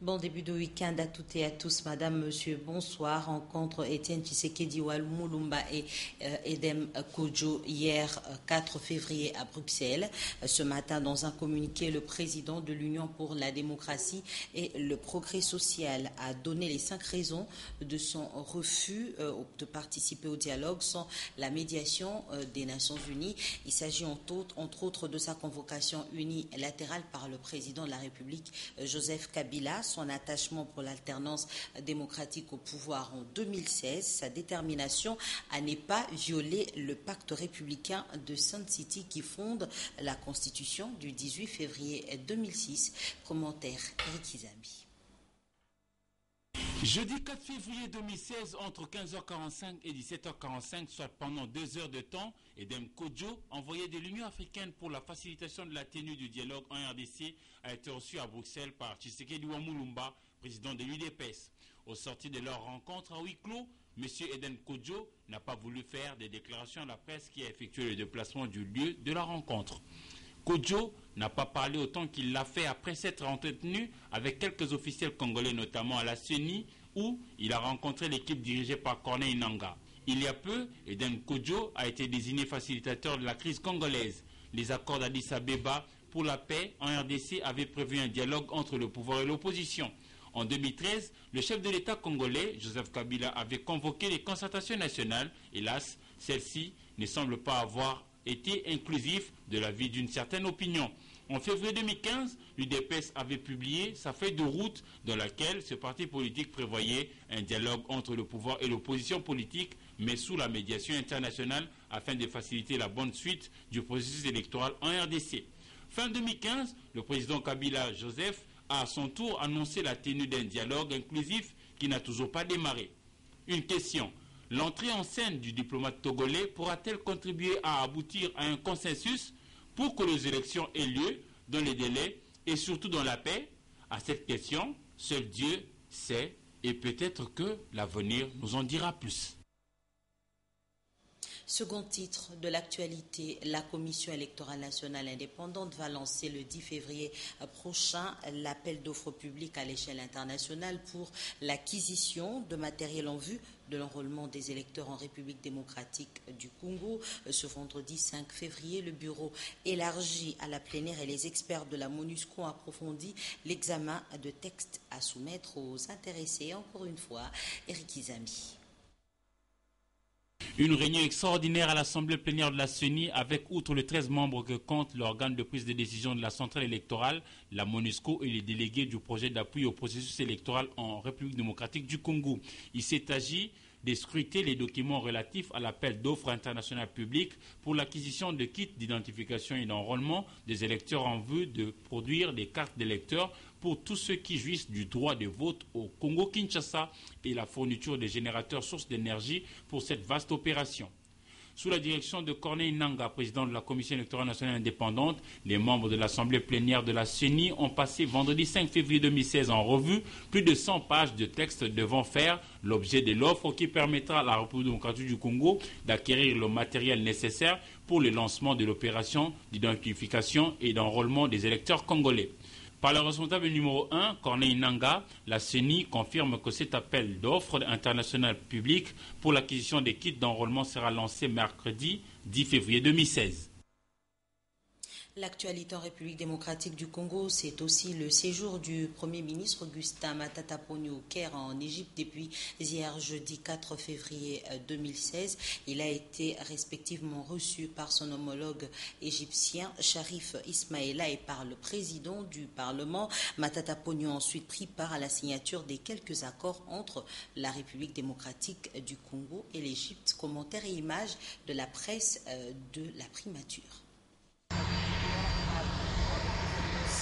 Bon début de week-end à toutes et à tous. Madame, monsieur, bonsoir. Rencontre Étienne Tshisekedi Walumulumba et Edem Kodjo hier 4 février à Bruxelles. Ce matin, dans un communiqué, le président de l'Union pour la démocratie et le progrès social a donné les 5 raisons de son refus de participer au dialogue sans la médiation des Nations Unies. Il s'agit entre autres de sa convocation unilatérale par le président de la République, Joseph Kabila, son attachement pour l'alternance démocratique au pouvoir en 2016, sa détermination à ne pas violer le pacte républicain de Sun City qui fonde la Constitution du 18 février 2006. Commentaire Eric Izambi. Jeudi 4 février 2016, entre 15h45 et 17h45, soit pendant 2 heures de temps, Edem Kodjo, envoyé de l'Union africaine pour la facilitation de la tenue du dialogue en RDC, a été reçu à Bruxelles par Tshisekedi Walumulumba, président de l'UDPS. Au sorti de leur rencontre à huis clos, M. Edem Kodjo n'a pas voulu faire des déclarations à la presse qui a effectué le déplacement du lieu de la rencontre. Kodjo n'a pas parlé autant qu'il l'a fait après s'être entretenu avec quelques officiels congolais, notamment à la CENI, où il a rencontré l'équipe dirigée par Corneille Nangaa. Il y a peu, Edem Kodjo a été désigné facilitateur de la crise congolaise. Les accords d'Addis Abeba pour la paix en RDC avaient prévu un dialogue entre le pouvoir et l'opposition. En 2013, le chef de l'État congolais, Joseph Kabila, avait convoqué les concertations nationales. Hélas, celles-ci ne semblent pas avoir été inclusif de l'avis d'une certaine opinion. En février 2015, l'UDPS avait publié sa feuille de route dans laquelle ce parti politique prévoyait un dialogue entre le pouvoir et l'opposition politique, mais sous la médiation internationale afin de faciliter la bonne suite du processus électoral en RDC. Fin 2015, le président Kabila Joseph a à son tour annoncé la tenue d'un dialogue inclusif qui n'a toujours pas démarré. Une question. L'entrée en scène du diplomate togolais pourra-t-elle contribuer à aboutir à un consensus pour que les élections aient lieu dans les délais et surtout dans la paix? À cette question, seul Dieu sait et peut-être que l'avenir nous en dira plus. Second titre de l'actualité, la Commission électorale nationale indépendante va lancer le 10 février prochain l'appel d'offres publiques à l'échelle internationale pour l'acquisition de matériel en vue de l'enrôlement des électeurs en République démocratique du Congo. Ce vendredi 5 février, le bureau élargi à la plénière et les experts de la MONUSCO ont approfondi l'examen de textes à soumettre aux intéressés. Encore une fois, Eric Izambi. Une réunion extraordinaire à l'Assemblée plénière de la CENI avec, outre les 13 membres que compte l'organe de prise de décision de la centrale électorale, la MONUSCO et les délégués du projet d'appui au processus électoral en République démocratique du Congo. Il s'est agi de scruter les documents relatifs à l'appel d'offres internationales publiques pour l'acquisition de kits d'identification et d'enrôlement des électeurs en vue de produire des cartes d'électeurs pour tous ceux qui jouissent du droit de vote au Congo-Kinshasa et la fourniture des générateurs sources d'énergie pour cette vaste opération. Sous la direction de Corneille Nangaa, président de la Commission électorale nationale indépendante, les membres de l'Assemblée plénière de la CENI ont passé vendredi 5 février 2016 en revue plus de 100 pages de textes devant faire l'objet de l'offre qui permettra à la République démocratique du Congo d'acquérir le matériel nécessaire pour le lancement de l'opération d'identification et d'enrôlement des électeurs congolais. Par le responsable numéro 1, Corneille Nangaa, la CENI confirme que cet appel d'offres international public pour l'acquisition des kits d'enrôlement sera lancé mercredi 10 février 2016. L'actualité en République démocratique du Congo, c'est aussi le séjour du Premier ministre Augustin Matata Ponyo au Caire en Égypte depuis hier jeudi 4 février 2016. Il a été respectivement reçu par son homologue égyptien Sharif Ismaïla et par le président du Parlement. Matata Ponyo a ensuite pris part à la signature des quelques accords entre la République démocratique du Congo et l'Égypte. Commentaires et images de la presse de la primature.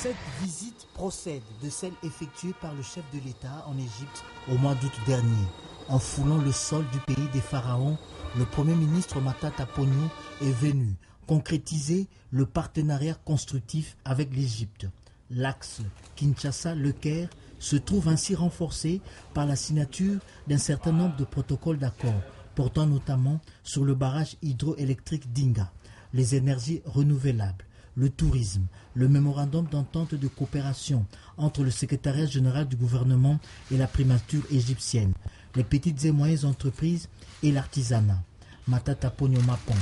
Cette visite procède de celle effectuée par le chef de l'État en Égypte au mois d'août dernier. En foulant le sol du pays des pharaons, le Premier ministre Matata Ponyo est venu concrétiser le partenariat constructif avec l'Égypte. L'axe Kinshasa-Le Caire se trouve ainsi renforcé par la signature d'un certain nombre de protocoles d'accord, portant notamment sur le barrage hydroélectrique d'Inga, les énergies renouvelables, le tourisme, le mémorandum d'entente de coopération entre le secrétariat général du gouvernement et la primature égyptienne, les petites et moyennes entreprises et l'artisanat. Matata Ponyo Mapon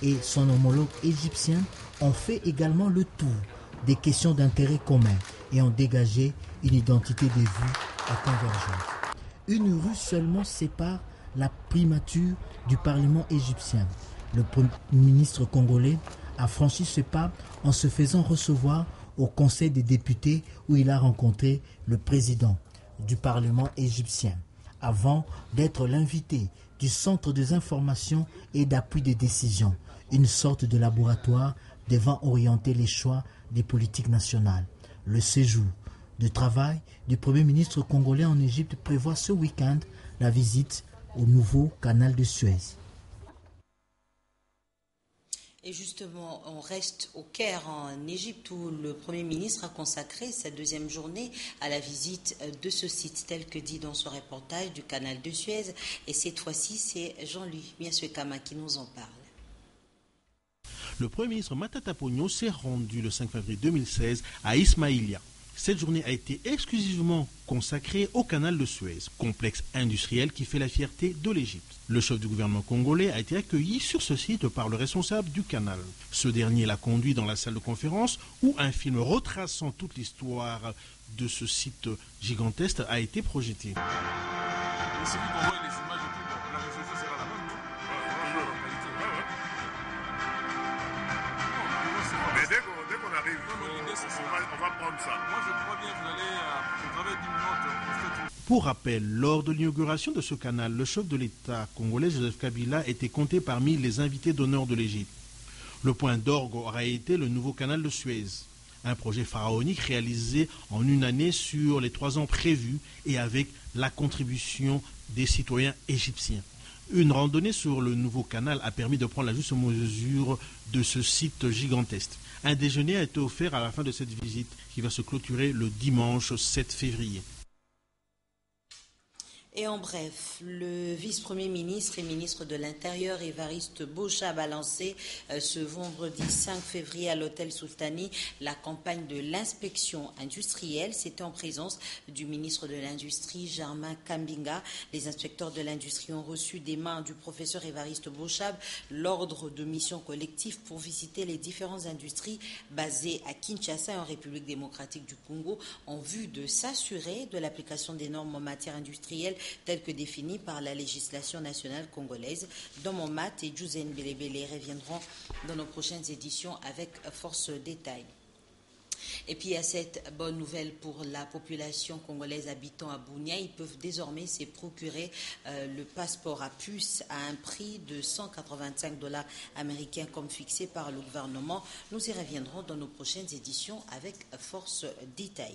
et son homologue égyptien ont fait également le tour des questions d'intérêt commun et ont dégagé une identité des vues à convergence. Une rue seulement sépare la primature du Parlement égyptien. Le Premier ministre congolais a franchi ce pas en se faisant recevoir au Conseil des députés où il a rencontré le président du Parlement égyptien, avant d'être l'invité du Centre des informations et d'appui des décisions, une sorte de laboratoire devant orienter les choix des politiques nationales. Le séjour de travail du Premier ministre congolais en Égypte prévoit ce week-end la visite au nouveau canal de Suez. Et justement, on reste au Caire en Égypte où le Premier ministre a consacré sa deuxième journée à la visite de ce site, tel que dit dans son reportage du canal de Suez. Et cette fois-ci, c'est Jean-Louis Miaswekama qui nous en parle. Le Premier ministre Matata Ponyo s'est rendu le 5 février 2016 à Ismaïlia. Cette journée a été exclusivement consacrée au canal de Suez, complexe industriel qui fait la fierté de l'Égypte. Le chef du gouvernement congolais a été accueilli sur ce site par le responsable du canal. Ce dernier l'a conduit dans la salle de conférence où un film retraçant toute l'histoire de ce site gigantesque a été projeté. On va prendre ça. Moi, je crois bien que vous allez travailler 10 minutes. Pour rappel, lors de l'inauguration de ce canal, le chef de l'État congolais, Joseph Kabila, était compté parmi les invités d'honneur de l'Égypte. Le point d'orgue aura été le nouveau canal de Suez, un projet pharaonique réalisé en une année sur les 3 ans prévus et avec la contribution des citoyens égyptiens. Une randonnée sur le nouveau canal a permis de prendre la juste mesure de ce site gigantesque. Un déjeuner a été offert à la fin de cette visite qui va se clôturer le dimanche 7 février. Et en bref, le vice-premier ministre et ministre de l'Intérieur, Évariste Bochab, a lancé ce vendredi 5 février à l'hôtel Sultani la campagne de l'inspection industrielle. C'était en présence du ministre de l'Industrie, Germain Kambinga. Les inspecteurs de l'industrie ont reçu des mains du professeur Évariste Bochab l'ordre de mission collective pour visiter les différentes industries basées à Kinshasa et en République démocratique du Congo en vue de s'assurer de l'application des normes en matière industrielle telles que définies par la législation nationale congolaise. Domo Mat et Djouzen Belebele reviendront dans nos prochaines éditions avec force détail. Et puis, il y a cette bonne nouvelle pour la population congolaise habitant à Bunia. Ils peuvent désormais se procurer le passeport à puce à un prix de $185 américains comme fixé par le gouvernement. Nous y reviendrons dans nos prochaines éditions avec force détail.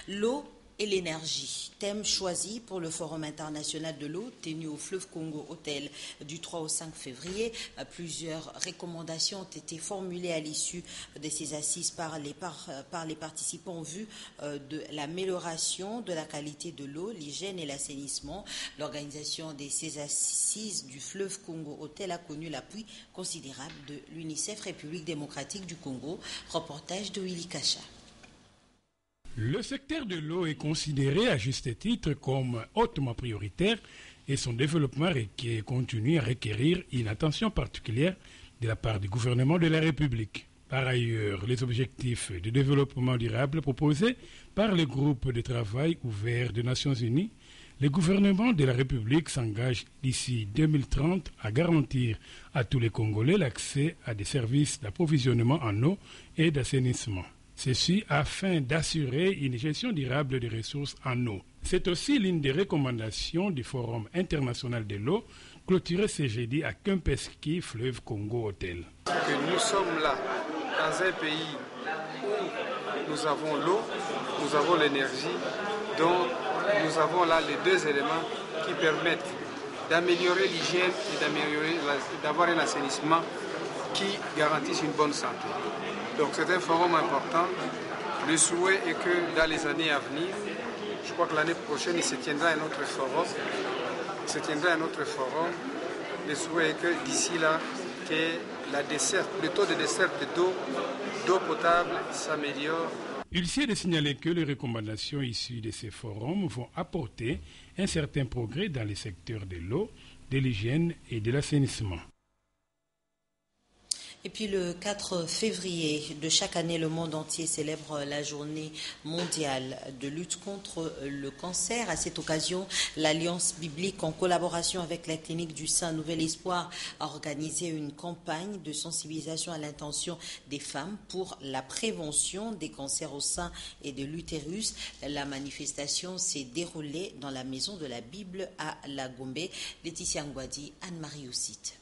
L'eau et l'énergie, thème choisi pour le Forum international de l'eau tenu au Fleuve Congo Hôtel du 3 au 5 février. Plusieurs recommandations ont été formulées à l'issue de ces assises par les participants en vue de l'amélioration de la qualité de l'eau, l'hygiène et l'assainissement. L'organisation de ces assises du Fleuve Congo Hôtel a connu l'appui considérable de l'UNICEF République démocratique du Congo. Reportage de Willy Kacha. Le secteur de l'eau est considéré à juste titre comme hautement prioritaire et son développement continue à requérir une attention particulière de la part du gouvernement de la République. Par ailleurs, les objectifs de développement durable proposés par le groupe de travail ouvert des Nations Unies, le gouvernement de la République s'engage d'ici 2030 à garantir à tous les Congolais l'accès à des services d'approvisionnement en eau et d'assainissement. Ceci afin d'assurer une gestion durable des ressources en eau. C'est aussi l'une des recommandations du Forum international de l'eau clôturé ce jeudi à Kempeski, Fleuve Congo Hôtel. Nous sommes là, dans un pays où nous avons l'eau, nous avons l'énergie, donc nous avons là les deux éléments qui permettent d'améliorer l'hygiène et d'avoir un assainissement qui garantisse une bonne santé. Donc c'est un forum important. Le souhait est que dans les années à venir, je crois que l'année prochaine, il se tiendra un autre forum. Le souhait est que d'ici là, qu'il y ait le taux de desserte d'eau potable s'améliore. Il s'est de signaler que les recommandations issues de ces forums vont apporter un certain progrès dans les secteurs de l'eau, de l'hygiène et de l'assainissement. Et puis le 4 février de chaque année, le monde entier célèbre la journée mondiale de lutte contre le cancer. À cette occasion, l'Alliance biblique, en collaboration avec la clinique du Sein Nouvel Espoir, a organisé une campagne de sensibilisation à l'intention des femmes pour la prévention des cancers au sein et de l'utérus. La manifestation s'est déroulée dans la maison de la Bible à La Gombe. Laetitia Ngwadi, Anne-Marie Ossite.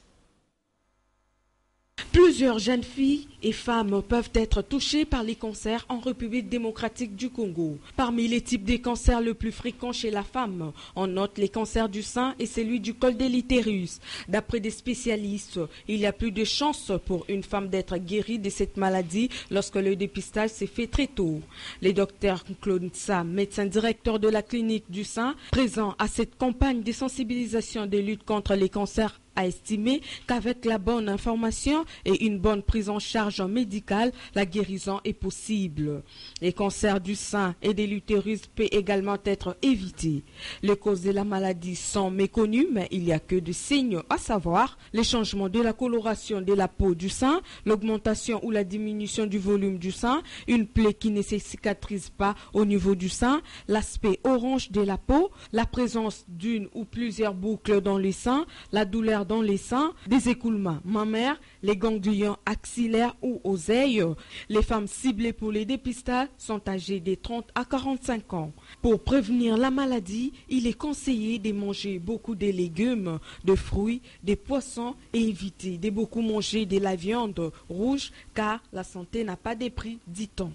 Plusieurs jeunes filles et femmes peuvent être touchées par les cancers en République démocratique du Congo. Parmi les types de cancers le plus fréquents chez la femme, on note les cancers du sein et celui du col de l'utérus. D'après des spécialistes, il y a plus de chances pour une femme d'être guérie de cette maladie lorsque le dépistage s'est fait très tôt. Le docteur Claude Nsa, médecin directeur de la clinique du sein, présent à cette campagne de sensibilisation de lutte contre les cancers, a estimé qu'avec la bonne information et une bonne prise en charge médicale, la guérison est possible. Les cancers du sein et de l'utérus peuvent également être évités. Les causes de la maladie sont méconnues, mais il n'y a que des signes, à savoir les changements de la coloration de la peau du sein, l'augmentation ou la diminution du volume du sein, une plaie qui ne se cicatrise pas au niveau du sein, l'aspect orange de la peau, la présence d'une ou plusieurs boucles dans le sein, la douleur dans les seins, des écoulements mammaires, les ganglions axillaires ou oseilles. Les femmes ciblées pour les dépistages sont âgées de 30 à 45 ans. Pour prévenir la maladie, il est conseillé de manger beaucoup de légumes, de fruits, de poissons et éviter de beaucoup manger de la viande rouge car la santé n'a pas de prix, dit-on.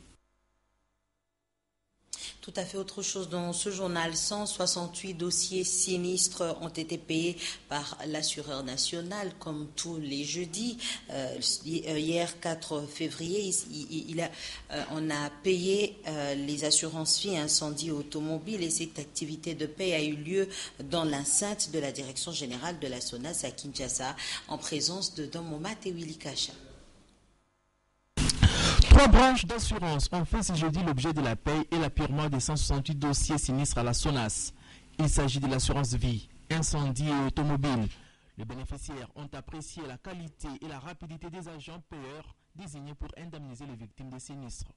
Tout à fait autre chose dans ce journal. 168 dossiers sinistres ont été payés par l'assureur national comme tous les jeudis. Hier 4 février, on a payé les assurances vie incendie automobile et cette activité de paie a eu lieu dans l'enceinte de la direction générale de la SONAS à Kinshasa en présence de Don Momat et Willy Kacha. 3 branches d'assurance ont fait ce jeudi l'objet de la paie et l'appurement des 168 dossiers sinistres à la SONAS. Il s'agit de l'assurance vie, incendie et automobile. Les bénéficiaires ont apprécié la qualité et la rapidité des agents payeurs désignés pour indemniser les victimes des sinistres.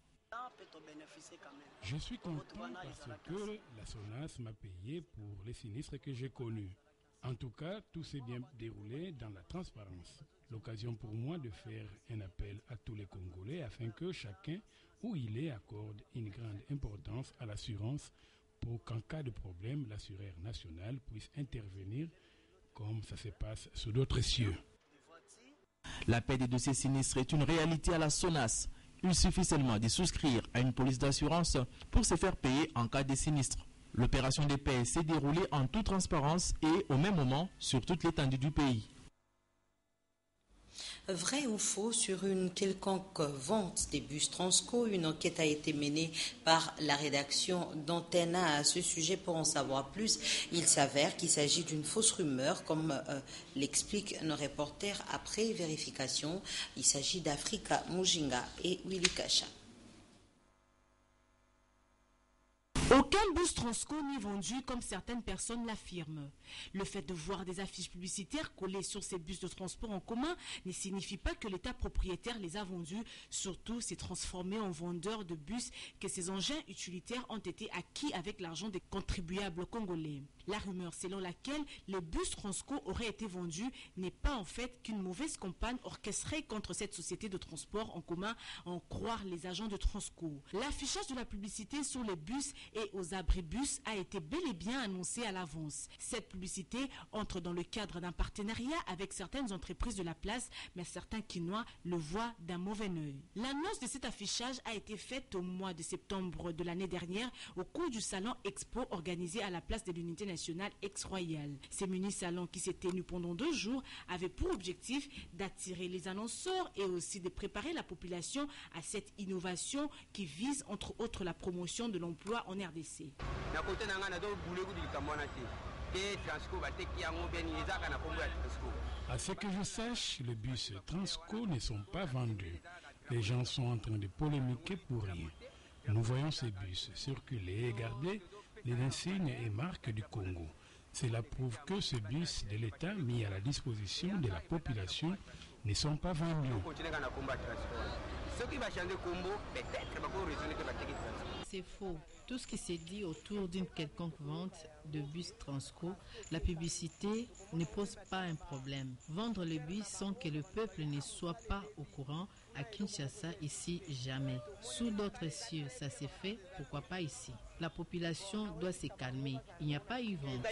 Je suis content parce que la SONAS m'a payé pour les sinistres que j'ai connus. En tout cas, tout s'est bien déroulé dans la transparence. L'occasion pour moi de faire un appel à tous les Congolais afin que chacun, où il est, accorde une grande importance à l'assurance pour qu'en cas de problème, l'assureur national puisse intervenir comme ça se passe sous d'autres cieux. La paie des dossiers sinistres est une réalité à la SONAS. Il suffit seulement de souscrire à une police d'assurance pour se faire payer en cas de sinistre. L'opération des paies s'est déroulée en toute transparence et au même moment sur toute l'étendue du pays. Vrai ou faux sur une quelconque vente des bus Transco? Une enquête a été menée par la rédaction d'Antena à ce sujet. Pour en savoir plus, il s'avère qu'il s'agit d'une fausse rumeur, comme l'expliquent nos reporters après vérification. Il s'agit d'Afrika Mujinga et Willy Kacha. Aucun bus Transco n'est vendu comme certaines personnes l'affirment. Le fait de voir des affiches publicitaires collées sur ces bus de transport en commun ne signifie pas que l'État propriétaire les a vendus. Surtout, s'est transformé en vendeur de bus que ces engins utilitaires ont été acquis avec l'argent des contribuables congolais. La rumeur selon laquelle les bus Transco auraient été vendus n'est pas en fait qu'une mauvaise campagne orchestrée contre cette société de transport en commun, à en croire les agents de Transco. L'affichage de la publicité sur les bus et aux abribus a été bel et bien annoncé à l'avance. Cette publicité entre dans le cadre d'un partenariat avec certaines entreprises de la place, mais certains Kinois le voient d'un mauvais œil. L'annonce de cet affichage a été faite au mois de septembre de l'année dernière au cours du salon Expo organisé à la place de l'Unité nationale ex-royale. Ces mini-salons qui s'est tenu pendant 2 jours avaient pour objectif d'attirer les annonceurs et aussi de préparer la population à cette innovation qui vise entre autres la promotion de l'emploi en RDC. À ce que je sache, les bus Transco ne sont pas vendus. Les gens sont en train de polémiquer pour rien. Nous voyons ces bus circuler et garder les insignes et marques du Congo. Cela prouve que ces bus de l'État mis à la disposition de la population ne sont pas vendus. C'est faux. Tout ce qui s'est dit autour d'une quelconque vente de bus Transco, la publicité ne pose pas un problème. Vendre les bus sans que le peuple ne soit pas au courant, à Kinshasa, ici, jamais. Sous d'autres cieux, ça s'est fait, pourquoi pas ici? La population doit se calmer. Il n'y a pas eu vente.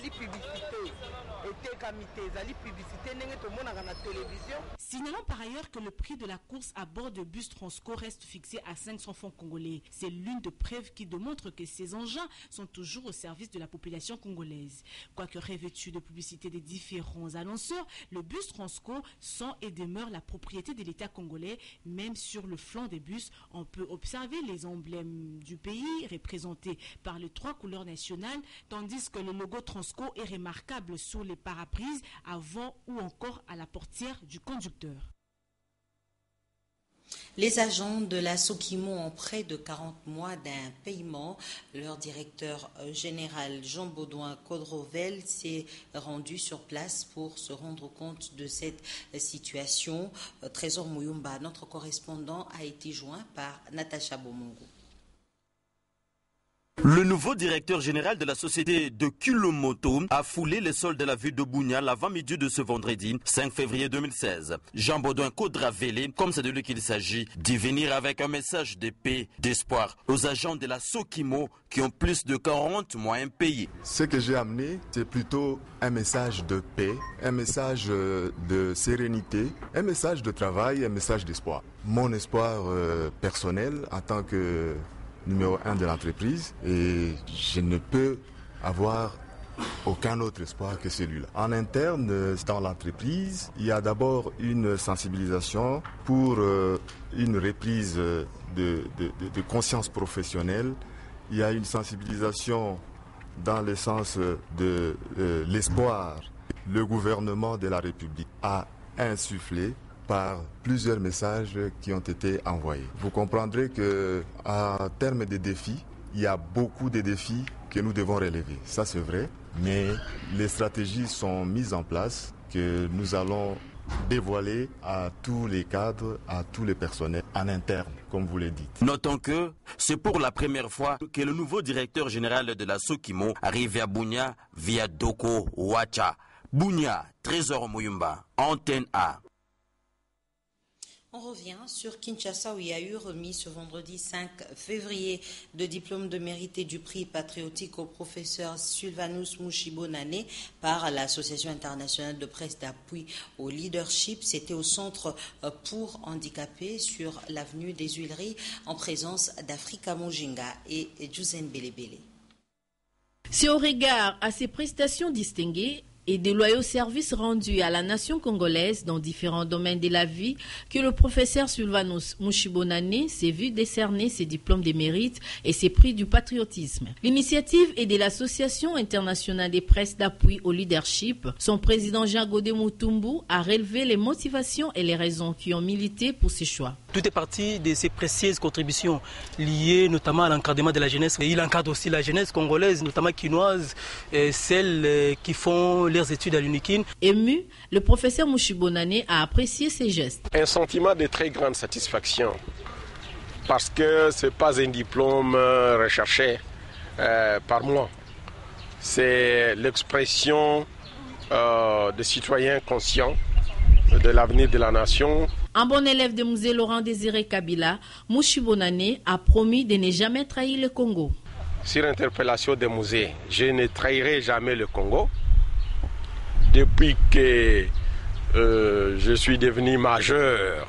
Signalons par ailleurs que le prix de la course à bord de bus Transco reste fixé à 500 francs congolais. C'est l'une des preuves qui démontre que ces engins sont toujours au service de la population congolaise. Quoique revêtu de publicité des différents annonceurs, le bus Transco sont et demeure la propriété de l'État congolais. Même sur le flanc des bus, on peut observer les emblèmes du pays représentés par les 3 couleurs nationales, tandis que le logo Transco est remarquable sur les parabrises avant ou encore à la portière du conducteur. Les agents de la Sokimo ont près de 40 mois d'un paiement. Leur directeur général Jean-Baudouin Codrovel s'est rendu sur place pour se rendre compte de cette situation. Trésor Mouyumba, notre correspondant, a été joint par Natacha Bomongo. Le nouveau directeur général de la société de Kulomoto a foulé les sols de la ville de Bunia l'avant-midi de ce vendredi 5 février 2016. Jean-Baudouin Codravele, comme c'est de lui qu'il s'agit, dit venir avec un message de paix, d'espoir aux agents de la Sokimo qui ont plus de 40 mois impayés. Ce que j'ai amené, c'est plutôt un message de paix, un message de sérénité, un message de travail, un message d'espoir. Mon espoir personnel en tant que numéro 1 de l'entreprise, et je ne peux avoir aucun autre espoir que celui-là. En interne, dans l'entreprise, il y a d'abord une sensibilisation pour une reprise de conscience professionnelle. Il y a une sensibilisation dans le sens de l'espoir. Le gouvernement de la République a insufflé par plusieurs messages qui ont été envoyés. Vous comprendrez qu'en termes de défis, il y a beaucoup de défis que nous devons relever. Ça c'est vrai, mais les stratégies sont mises en place que nous allons dévoiler à tous les cadres, à tous les personnels en interne, comme vous le dites. Notons que c'est pour la première fois que le nouveau directeur général de la Sokimo arrive à Bunia via Doko Wacha. Bunia, Trésor Mouyumba, Antenne A. On revient sur Kinshasa où il y a eu remis ce vendredi 5 février de diplôme de mérite et du prix patriotique au professeur Sylvanus Mushibonane par l'Association internationale de presse d'appui au leadership. C'était au centre pour handicapés sur l'avenue des Huileries en présence d'Afrika Mojinga et Jusen Belebele. C'est au regard à ces prestations distinguées et des loyaux services rendus à la nation congolaise dans différents domaines de la vie que le professeur Sylvanus Mushibonane s'est vu décerner ses diplômes de mérite et ses prix du patriotisme. L'initiative est de l'Association internationale des presses d'appui au leadership. Son président Jean-Godé Moutumbu a relevé les motivations et les raisons qui ont milité pour ce choix. Tout est parti de ces précieuses contributions liées notamment à l'encadrement de la jeunesse. Et il encadre aussi la jeunesse congolaise, notamment quinoise, et celles qui font leurs études à l'UNIKIN. Ému, le professeur Mushibonane a apprécié ces gestes. Un sentiment de très grande satisfaction parce que ce n'est pas un diplôme recherché par moi. C'est l'expression de citoyens conscients de l'avenir de la nation. Un bon élève de musée Laurent Désiré Kabila, Mushibonane a promis de ne jamais trahir le Congo. Sur interpellation des musées, je ne trahirai jamais le Congo. Depuis que je suis devenu majeur,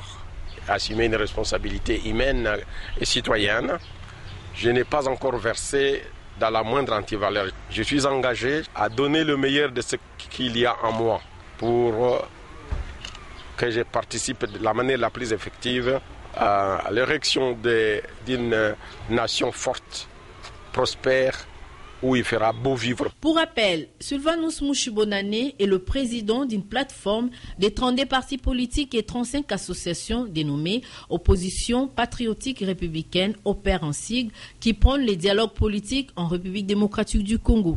assumer une responsabilité humaine et citoyenne, je n'ai pas encore versé dans la moindre antivaleur. Je suis engagé à donner le meilleur de ce qu'il y a en moi pour que je participe de la manière la plus effective à l'érection d'une nation forte, prospère où il fera beau vivre. Pour rappel, Sylvanus Mushibonane est le président d'une plateforme de 32 partis politiques et 35 associations dénommées Opposition patriotique républicaine, opère en sigle, qui prônent les dialogues politiques en République démocratique du Congo.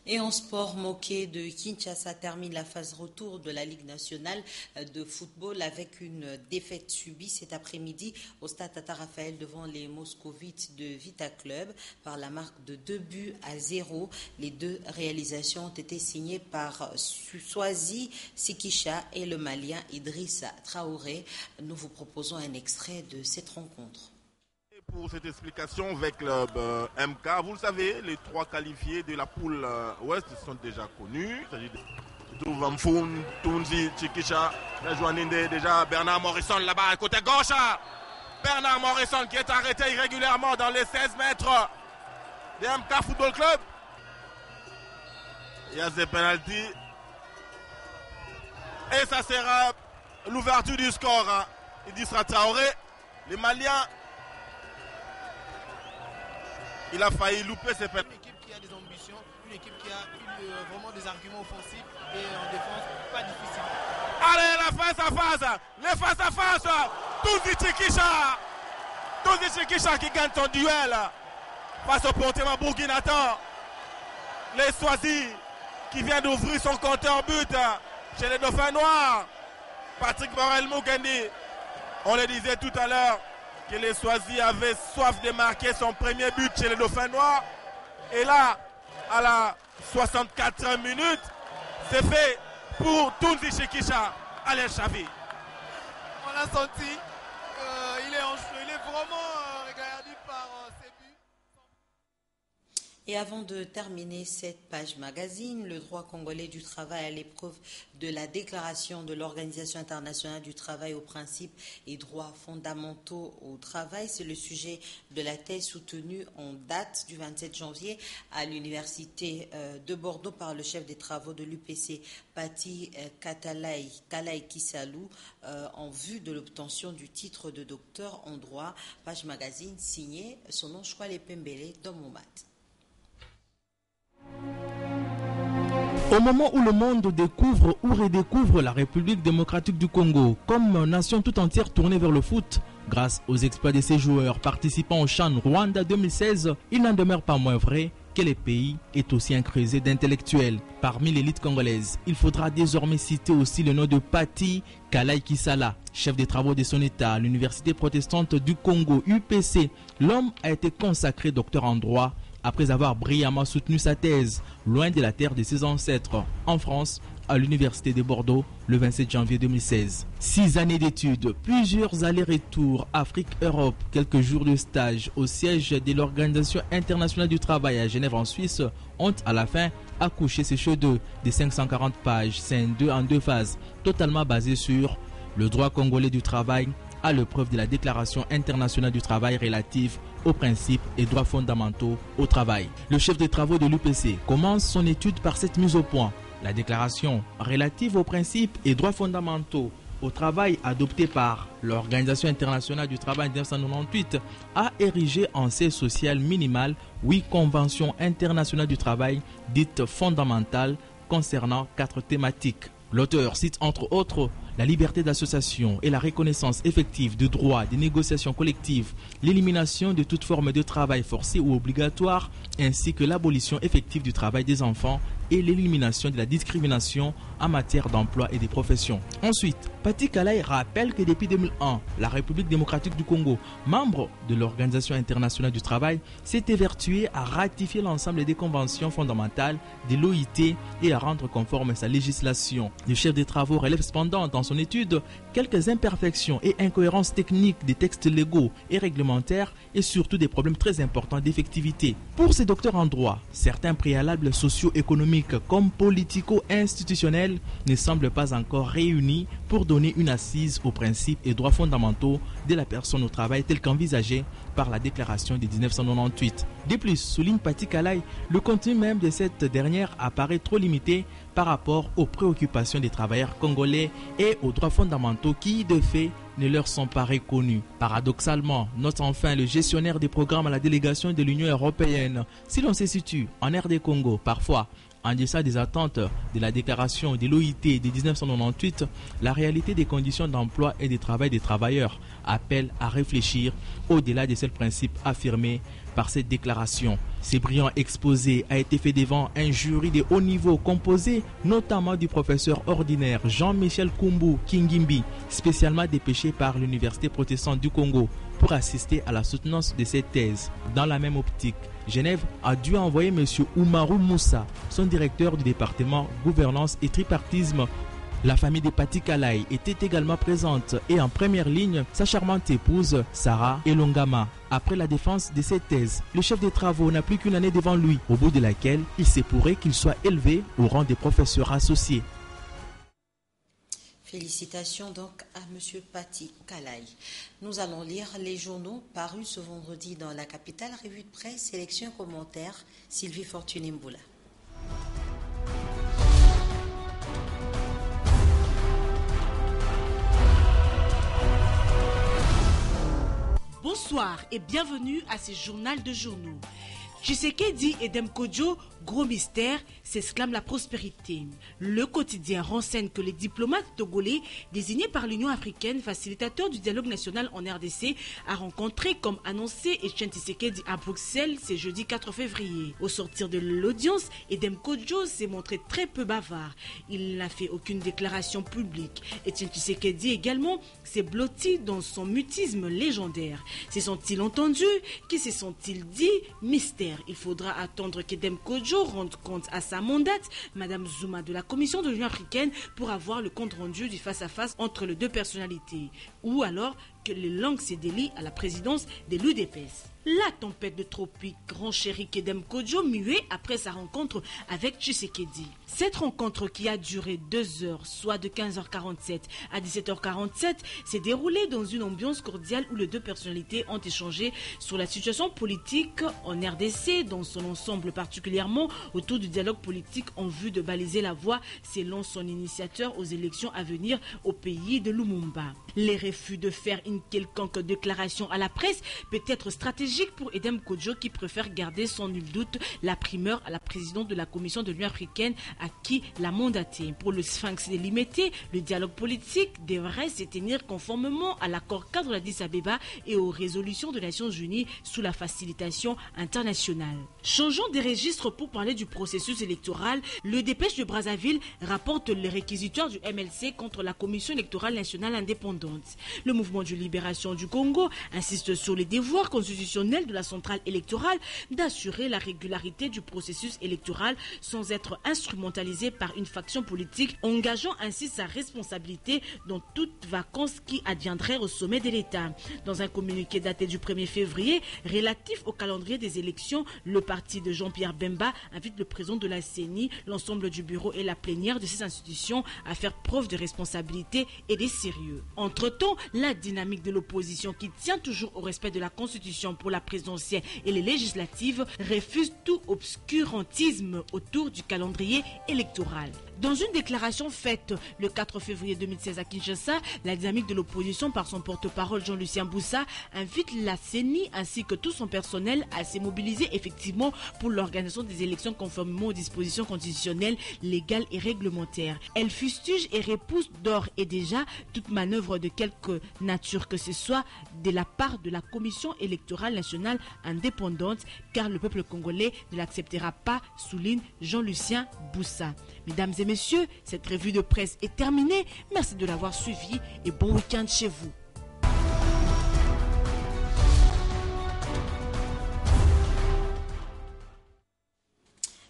Et en sport, Moké de Kinshasa termine la phase retour de la Ligue nationale de football avec une défaite subie cet après-midi au stade Tata Raphaël devant les Moscovites de Vita Club par la marque de 2-0. Les deux réalisations ont été signées par Swazi Sikisha et le Malien Idrissa Traoré. Nous vous proposons un extrait de cette rencontre. Pour cette explication avec le MK, vous le savez, les trois qualifiés de la poule ouest sont déjà connus. Il s'agit de Touvamfoun, Tounzi, Chikisha, Joaninde, déjà Bernard Morrison là-bas, côté gauche. Bernard Morrison qui est arrêté irrégulièrement dans les 16 mètres de MK Football Club. Il y a des pénaltys. Et ça sera l'ouverture du score. Idrissa Traoré, les Maliens. Il a failli louper ses pénalités. Une équipe qui a des ambitions, une équipe qui a vraiment des arguments offensifs et en défense pas difficile. Allez, la face à face, les face à face, Touzi Chikisha qui gagne son duel face au Pontéma Bourguinatan. Les Swazi qui vient d'ouvrir son compteur but chez les Dauphins Noirs. Patrick Morel Mukendi, on le disait tout à l'heure, que les Swazi avaient soif de marquer son premier but chez les Dauphins Noirs. Et là, à la 64e minute, c'est fait pour Touzi Chikisha, Alain Chavi. On a senti qu'il est en jeu, il est vraiment regardé par ses buts. Et avant de terminer cette page magazine, le droit congolais du travail à l'épreuve de la déclaration de l'Organisation internationale du travail aux principes et droits fondamentaux au travail. C'est le sujet de la thèse soutenue en date du 27 janvier à l'université de Bordeaux par le chef des travaux de l'UPC, Pati Kalaï Kisalou, en vue de l'obtention du titre de docteur en droit. Page magazine signée son nom Chouale Pembele Domomat. Au moment où le monde découvre ou redécouvre la République démocratique du Congo comme nation tout entière tournée vers le foot, grâce aux exploits de ses joueurs participant au CHAN Rwanda 2016, il n'en demeure pas moins vrai que le pays est aussi un creuset d'intellectuels. Parmi l'élite congolaise, il faudra désormais citer aussi le nom de Pati Kalaï Kisala, chef des travaux de son État à l'Université protestante du Congo, UPC. L'homme a été consacré docteur en droit après avoir brillamment soutenu sa thèse, loin de la terre de ses ancêtres, en France, à l'Université de Bordeaux, le 27 janvier 2016. 6 années d'études, plusieurs allers-retours, Afrique-Europe, quelques jours de stage au siège de l'Organisation internationale du travail à Genève en Suisse, ont à la fin accouché ces chefs-d'œuvre de 540 pages, scindés en 2 phases, totalement basées sur le droit congolais du travail, à l'épreuve de la Déclaration internationale du travail relative aux principes et droits fondamentaux au travail. Le chef des travaux de l'UPC commence son étude par cette mise au point. La déclaration relative aux principes et droits fondamentaux au travail adoptée par l'Organisation internationale du travail en 1998 a érigé en seuil social minimal 8 conventions internationales du travail dites fondamentales concernant 4 thématiques. L'auteur cite entre autres la liberté d'association et la reconnaissance effective du droit des négociations collectives, l'élimination de toute forme de travail forcé ou obligatoire, ainsi que l'abolition effective du travail des enfants et l'élimination de la discrimination en matière d'emploi et des professions. Ensuite, Pati Kalaï rappelle que depuis 2001, la République démocratique du Congo, membre de l'Organisation internationale du travail, s'est évertuée à ratifier l'ensemble des conventions fondamentales de l'OIT et à rendre conforme sa législation. Le chef des travaux relève cependant dans son étude quelques imperfections et incohérences techniques des textes légaux et réglementaires et surtout des problèmes très importants d'effectivité. Pour ces docteurs en droit, certains préalables socio-économiques comme politico-institutionnels ne semblent pas encore réunis pour donner une assise aux principes et droits fondamentaux de la personne au travail tels qu'envisagés par la déclaration de 1998. De plus, souligne Pati Kalaï, le contenu même de cette dernière apparaît trop limité par rapport aux préoccupations des travailleurs congolais et aux droits fondamentaux qui, de fait, ne leur sont pas reconnus. Paradoxalement, note enfin le gestionnaire des programmes à la délégation de l'Union européenne. Si l'on se situe en RD Congo, parfois, en deçà des attentes de la déclaration de l'OIT de 1998, la réalité des conditions d'emploi et de travail des travailleurs appelle à réfléchir au-delà de ces principes affirmés par cette déclaration. Ce brillant exposé a été fait devant un jury de haut niveau composé notamment du professeur ordinaire Jean-Michel Kumbu Kingimbi, spécialement dépêché par l'Université protestante du Congo pour assister à la soutenance de cette thèse. Dans la même optique, Genève a dû envoyer M. Oumarou Moussa, son directeur du département gouvernance et tripartisme. La famille de Pati Kalaï était également présente et en première ligne, sa charmante épouse, Sarah Elongama. Après la défense de cette thèse, le chef des travaux n'a plus qu'une année devant lui, au bout de laquelle il se pourrait qu'il soit élevé au rang des professeurs associés. Félicitations donc à M. Pati Kalaï. Nous allons lire les journaux parus ce vendredi dans la capitale. Revue de presse, sélection et commentaires, Sylvie Fortuné Mboula. Bonsoir et bienvenue à ce journal de journaux. Tshisekedi et Edem Kodjo, gros mystère, s'exclame la prospérité. Le quotidien renseigne que les diplomates togolais désignés par l'Union africaine, facilitateur du dialogue national en RDC, a rencontré, comme annoncé, Etienne Tshisekedi à Bruxelles ce jeudi 4 février. Au sortir de l'audience, Edem Kodjo s'est montré très peu bavard. Il n'a fait aucune déclaration publique. Etienne Tshisekedi également s'est blotti dans son mutisme légendaire. Se sont-ils entendus? Qui se sont-ils dit? Mystère. Il faudra attendre qu'Edem Kodjo rende compte à sa mandate, Madame Zouma de la Commission de l'Union africaine, pour avoir le compte rendu du face-à-face entre les deux personnalités. Ou alors que les langues se délient à la présidence de l'UDPS. La tempête de tropique renchérit Edem Kodjo muet après sa rencontre avec Tshisekedi. Cette rencontre qui a duré 2 heures, soit de 15h47 à 17h47, s'est déroulée dans une ambiance cordiale où les deux personnalités ont échangé sur la situation politique en RDC dans son ensemble, particulièrement autour du dialogue politique en vue de baliser la voie selon son initiateur aux élections à venir au pays de Lumumba. Les refus de faire une quelconque déclaration à la presse peut être stratégique pour Edem Kodjo qui préfère garder sans nul doute la primeur à la présidente de la Commission de l'Union africaine à qui l'a mandaté. Pour le Sphinx délimité, le dialogue politique devrait se tenir conformément à l'accord cadre d'Addis Abeba et aux résolutions des Nations Unies sous la facilitation internationale. Changeons des registres pour parler du processus électoral. Le Dépêche de Brazzaville rapporte les réquisitoires du MLC contre la Commission électorale nationale indépendante. Le mouvement de libération du Congo insiste sur les devoirs constitutionnels de la centrale électorale d'assurer la régularité du processus électoral sans être instrumentalisé par une faction politique, engageant ainsi sa responsabilité dans toute vacance qui adviendrait au sommet de l'État. Dans un communiqué daté du 1er février relatif au calendrier des élections, le parti de Jean-Pierre Bemba invite le président de la CENI, l'ensemble du bureau et la plénière de ces institutions à faire preuve de responsabilité et de sérieux. Entre-temps, la dynamique de l'opposition qui tient toujours au respect de la Constitution pour la présidentielle et les législatives refuse tout obscurantisme autour du calendrier électoral. Dans une déclaration faite le 4 février 2016 à Kinshasa, la dynamique de l'opposition par son porte-parole Jean-Lucien Boussa invite la CENI ainsi que tout son personnel à se mobiliser effectivement pour l'organisation des élections conformément aux dispositions constitutionnelles, légales et réglementaires. Elle fustige et repousse d'ores et déjà toute manœuvre de quelque nature que ce soit de la part de la Commission électorale nationale indépendante, car le peuple congolais ne l'acceptera pas, souligne Jean-Lucien Boussa. Mesdames et messieurs, cette revue de presse est terminée. Merci de l'avoir suivi et bon week-end chez vous.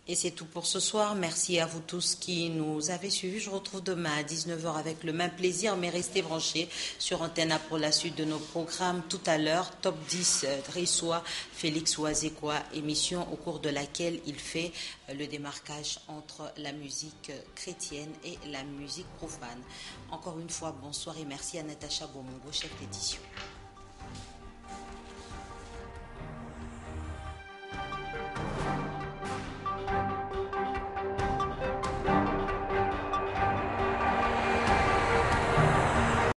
Et c'est tout pour ce soir. Merci à vous tous qui nous avez suivis. Je vous retrouve demain à 19h avec le même plaisir, mais restez branchés sur Antenne pour la suite de nos programmes. Tout à l'heure, Top 10 reçoit Félix Ouazekwa, émission au cours de laquelle il fait le démarquage entre la musique chrétienne et la musique profane. Encore une fois, bonsoir et merci à Natacha Bomongo, chef d'édition.